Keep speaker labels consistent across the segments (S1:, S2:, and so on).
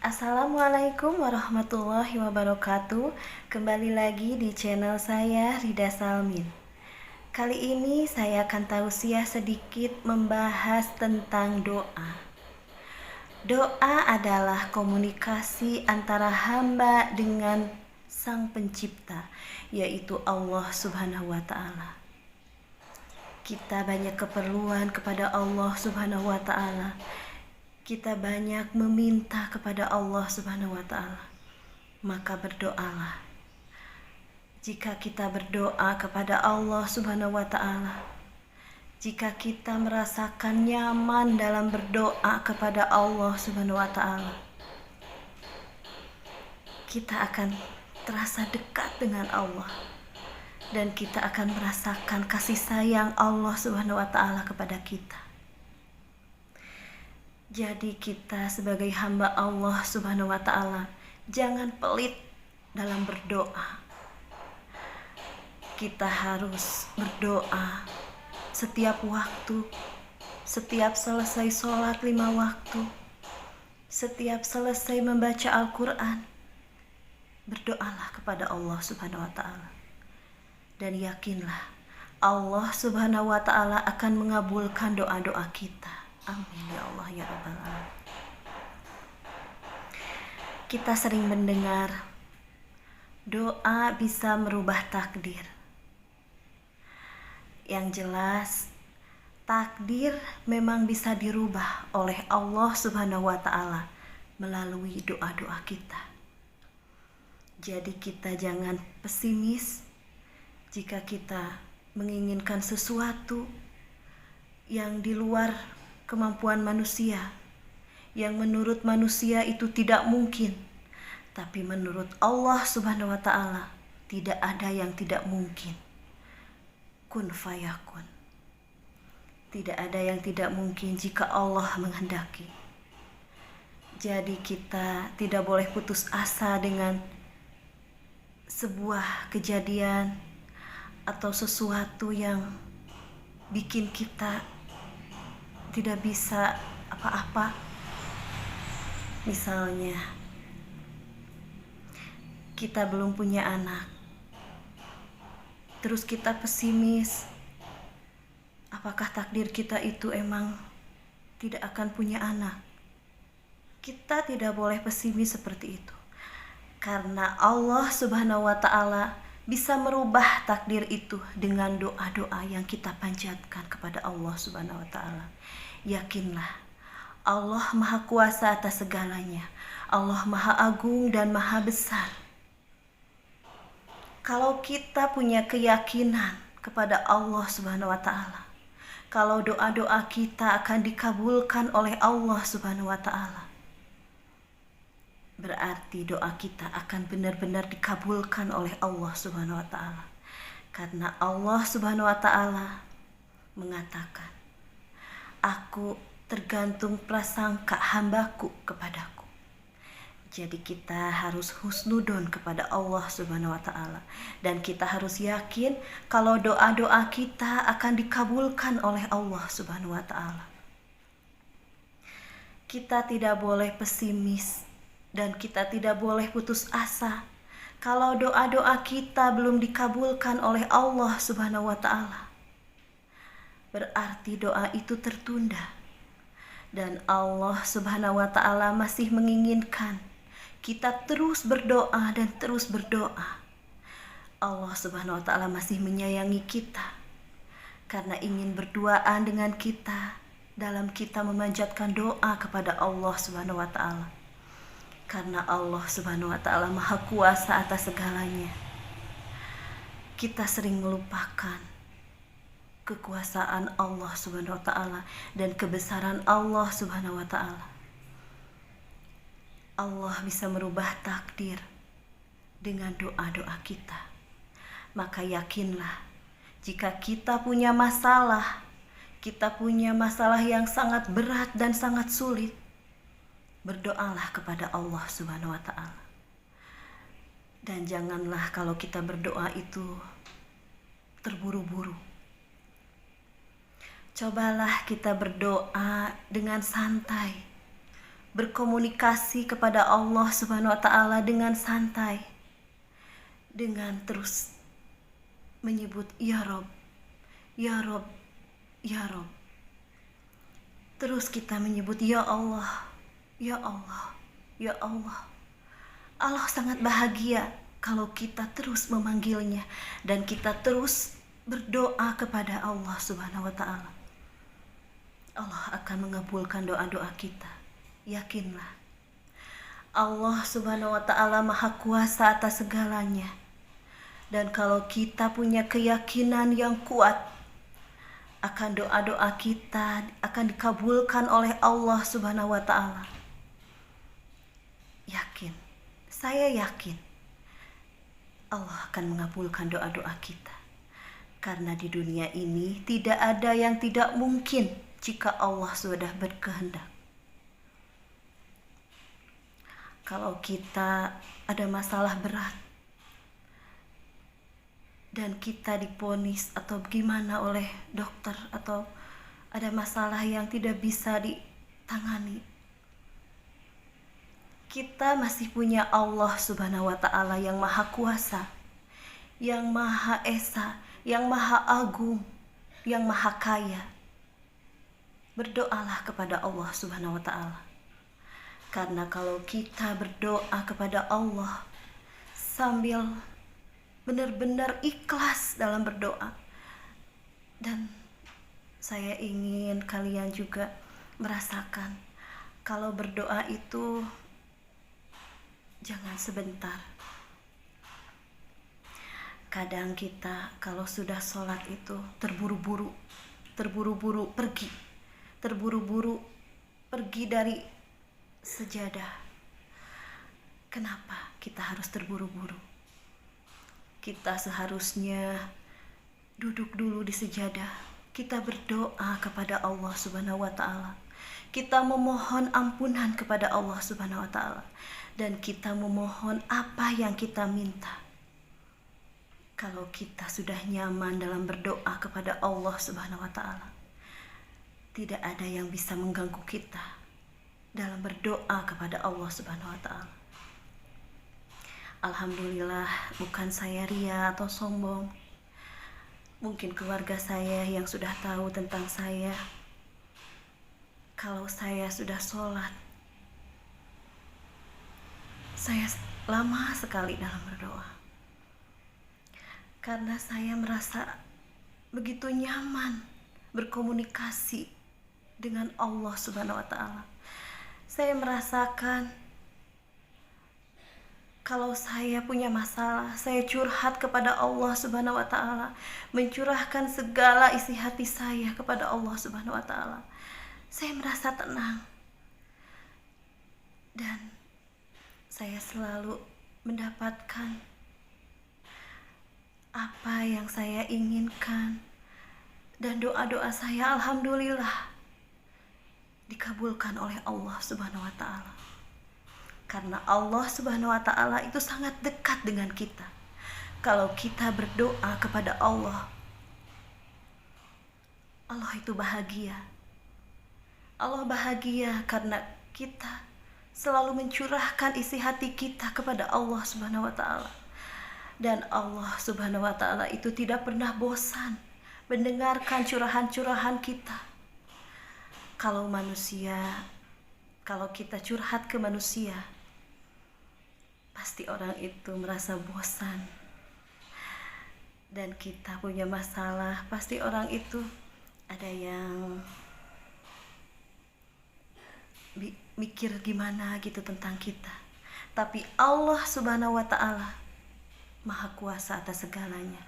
S1: Assalamualaikum warahmatullahi wabarakatuh. Kembali lagi di channel saya Rida Salmin. Kali ini saya akan tausiah sedikit membahas tentang doa. Doa adalah komunikasi antara hamba dengan Sang Pencipta, yaitu Allah Subhanahu wa Ta'ala. Kita banyak keperluan kepada Allah Subhanahu wa Ta'ala. Kita banyak meminta kepada Allah Subhanahu wa Ta'ala. Maka berdoalah. Jika kita berdoa kepada Allah Subhanahu wa Ta'ala, jika kita merasakan nyaman dalam berdoa kepada Allah Subhanahu wa Ta'ala, kita akan terasa dekat dengan Allah, dan kita akan merasakan kasih sayang Allah Subhanahu wa Ta'ala kepada kita. Jadi kita sebagai hamba Allah Subhanahu wa Ta'ala, jangan pelit dalam berdoa. Kita harus berdoa setiap waktu, setiap selesai sholat 5 waktu, setiap selesai membaca Al-Quran. Berdoalah kepada Allah Subhanahu wa Ta'ala, dan yakinlah Allah Subhanahu wa Ta'ala akan mengabulkan doa-doa kita. Amin ya Allah ya Rabbal Alamin. Kita sering mendengar doa bisa merubah takdir. Yang jelas, takdir memang bisa dirubah oleh Allah Subhanahu wa Ta'ala melalui doa-doa kita. Jadi kita jangan pesimis jika kita menginginkan sesuatu yang di luar kemampuan manusia, yang menurut manusia itu tidak mungkin, tapi menurut Allah Subhanahu wa Ta'ala tidak ada yang tidak mungkin. Kun fayakun. Tidak ada yang tidak mungkin jika Allah menghendaki. Jadi kita tidak boleh putus asa dengan sebuah kejadian atau sesuatu yang bikin kita tidak bisa apa-apa. Misalnya, kita belum punya anak, terus kita pesimis, apakah takdir kita itu emang tidak akan punya anak? Kita tidak boleh pesimis seperti itu, karena Allah Subhanahu wa Ta'ala bisa merubah takdir itu dengan doa-doa yang kita panjatkan kepada Allah Subhanahu wa Ta'ala. Yakinlah, Allah Maha Kuasa atas segalanya. Allah Maha Agung dan Maha Besar. Kalau kita punya keyakinan kepada Allah Subhanahu wa Ta'ala, kalau doa-doa kita akan dikabulkan oleh Allah Subhanahu wa Ta'ala, berarti doa kita akan benar-benar dikabulkan oleh Allah Subhanahu wa Ta'ala. Karena Allah Subhanahu wa Ta'ala mengatakan, Aku tergantung prasangka hambaku kepadaku. Jadi kita harus husnudon kepada Allah Subhanahu wa Ta'ala, dan kita harus yakin kalau doa-doa kita akan dikabulkan oleh Allah Subhanahu wa Ta'ala. Kita tidak boleh pesimis dan kita tidak boleh putus asa kalau doa-doa kita belum dikabulkan oleh Allah Subhanahu wa Ta'ala. Berarti doa itu tertunda, dan Allah Subhanahu wa Ta'ala masih menginginkan kita terus berdoa dan terus berdoa. Allah Subhanahu wa Ta'ala masih menyayangi kita karena ingin berduaan dengan kita dalam kita memanjatkan doa kepada Allah Subhanahu wa Ta'ala. Karena Allah Subhanahu wa Ta'ala Maha Kuasa atas segalanya, kita sering melupakan kekuasaan Allah Subhanahu wa Ta'ala dan kebesaran Allah Subhanahu wa Ta'ala. Allah bisa merubah takdir dengan doa-doa kita. Maka yakinlah, jika kita punya masalah yang sangat berat dan sangat sulit, berdoalah kepada Allah Subhanahu wa Ta'ala. Dan janganlah kalau kita berdoa itu terburu-buru. Cobalah kita berdoa dengan santai, berkomunikasi kepada Allah Subhanahu wa taala dengan santai, dengan terus menyebut ya Rob, ya Rob, ya Rob. Terus kita menyebut ya Allah, ya Allah, ya Allah. Allah sangat bahagia kalau kita terus memanggilnya dan kita terus berdoa kepada Allah Subhanahu wa taala. Allah akan mengabulkan doa-doa kita. Yakinlah. Allah Subhanahu wa taala Maha Kuasa atas segalanya. Dan kalau kita punya keyakinan yang kuat akan doa-doa kita akan dikabulkan oleh Allah Subhanahu wa taala. Yakin. Saya yakin Allah akan mengabulkan doa-doa kita. Karena di dunia ini tidak ada yang tidak mungkin jika Allah sudah berkehendak. Kalau kita ada masalah berat dan kita diponis atau gimana oleh dokter atau ada masalah yang tidak bisa ditangani, kita masih punya Allah Subhanahu wa taala yang Maha Kuasa, yang Maha Esa, yang Maha Agung, yang Maha Kaya. Berdoalah kepada Allah Subhanahu wa taala. Karena kalau kita berdoa kepada Allah sambil benar-benar ikhlas dalam berdoa, dan saya ingin kalian juga merasakan kalau berdoa itu jangan sebentar. Kadang kita kalau sudah sholat itu terburu-buru pergi dari sejadah. Kenapa kita harus terburu-buru? Kita seharusnya duduk dulu di sejadah. Kita berdoa kepada Allah Subhanahu wa taala. Kita memohon ampunan kepada Allah Subhanahu wa taala dan kita memohon apa yang kita minta. Kalau kita sudah nyaman dalam berdoa kepada Allah Subhanahu wa taala, tidak ada yang bisa mengganggu kita dalam berdoa kepada Allah Subhanahu wa taala. Alhamdulillah, bukan saya ria atau sombong. Mungkin keluarga saya yang sudah tahu tentang saya. Kalau saya sudah sholat, saya lama sekali dalam berdoa. Karena saya merasa begitu nyaman berkomunikasi dengan Allah Subhanahu wa taala. Saya merasakan kalau saya punya masalah, saya curhat kepada Allah Subhanahu wa taala, mencurahkan segala isi hati saya kepada Allah Subhanahu wa taala. Saya merasa tenang. Dan saya selalu mendapatkan apa yang saya inginkan. Dan doa-doa saya alhamdulillah dikabulkan oleh Allah Subhanahu wa taala. Karena Allah Subhanahu wa taala itu sangat dekat dengan kita. Kalau kita berdoa kepada Allah, Allah itu bahagia. Allah bahagia karena kita selalu mencurahkan isi hati kita kepada Allah Subhanahu wa taala. Dan Allah Subhanahu wa taala itu tidak pernah bosan mendengarkan curahan-curahan kita. Kalau kita curhat ke manusia, pasti orang itu merasa bosan. Dan kita punya masalah, pasti orang itu ada yang mikir gimana gitu tentang kita. Tapi Allah Subhanahu wa taala Maha Kuasa atas segalanya.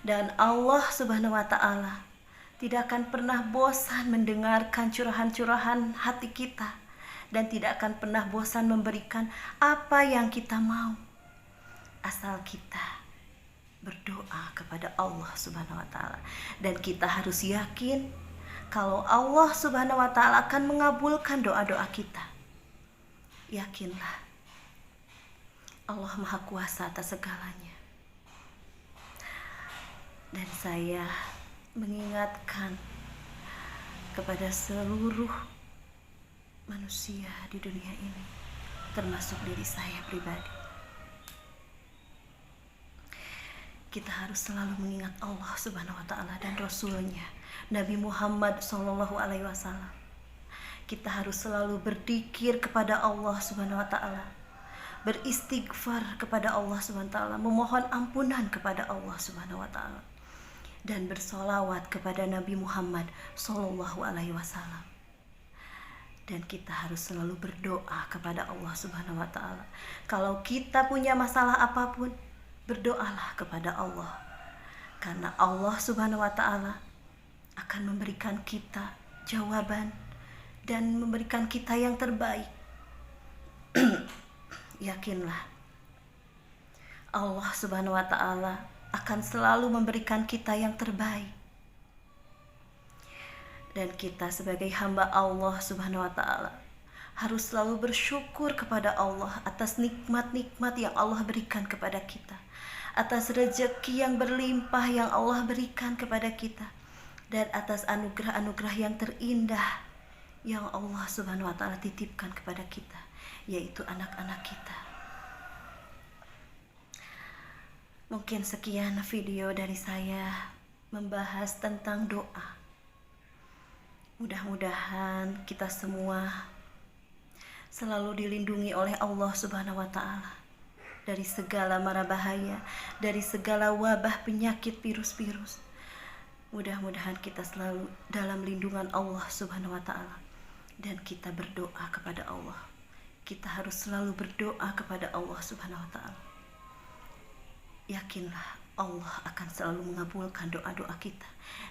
S1: Dan Allah Subhanahu wa taala tidak akan pernah bosan mendengarkan curahan-curahan hati kita dan tidak akan pernah bosan memberikan apa yang kita mau, asal kita berdoa kepada Allah Subhanahu wa taala. Dan kita harus yakin kalau Allah Subhanahu wa taala akan mengabulkan doa-doa kita. Yakinlah, Allah Maha Kuasa atas segalanya. Dan saya mengingatkan kepada seluruh manusia di dunia ini, termasuk diri saya pribadi. Kita harus selalu mengingat Allah Subhanahu wa Ta'ala dan Rasul-Nya, Nabi Muhammad SAW. Kita harus selalu berzikir kepada Allah Subhanahu wa Ta'ala, beristighfar kepada Allah Subhanahu wa Ta'ala, memohon ampunan kepada Allah Subhanahu wa Ta'ala, dan bersolawat kepada Nabi Muhammad SAW. Dan kita harus selalu berdoa kepada Allah Subhanahu wa Ta'ala. Kalau kita punya masalah apapun, berdoalah kepada Allah, karena Allah Subhanahu wa Ta'ala akan memberikan kita jawaban dan memberikan kita yang terbaik. Yakinlah, Allah Subhanahu wa Ta'ala akan selalu memberikan kita yang terbaik. Dan kita sebagai hamba Allah Subhanahu wa Ta'ala harus selalu bersyukur kepada Allah atas nikmat-nikmat yang Allah berikan kepada kita, atas rezeki yang berlimpah yang Allah berikan kepada kita, dan atas anugerah-anugerah yang terindah yang Allah Subhanahu wa Ta'ala titipkan kepada kita, yaitu anak-anak kita. Mungkin sekian video dari saya membahas tentang doa. Mudah-mudahan kita semua selalu dilindungi oleh Allah Subhanahu wa Ta'ala dari segala mara bahaya, dari segala wabah penyakit virus-virus. Mudah-mudahan kita selalu dalam lindungan Allah Subhanahu wa Ta'ala, dan kita berdoa kepada Allah. Kita harus selalu berdoa kepada Allah Subhanahu wa Ta'ala. Yakinlah, Allah akan selalu mengabulkan doa-doa kita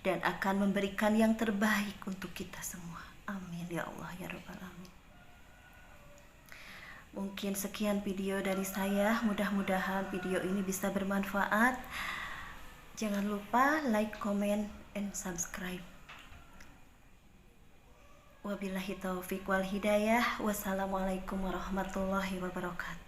S1: dan akan memberikan yang terbaik untuk kita semua. Amin ya Allah ya Rabbal Alamin. Mungkin sekian video dari saya. Mudah-mudahan video ini bisa bermanfaat. Jangan lupa like, comment, and subscribe. Wabillahi taufiq wal hidayah. Wassalamualaikum warahmatullahi wabarakatuh.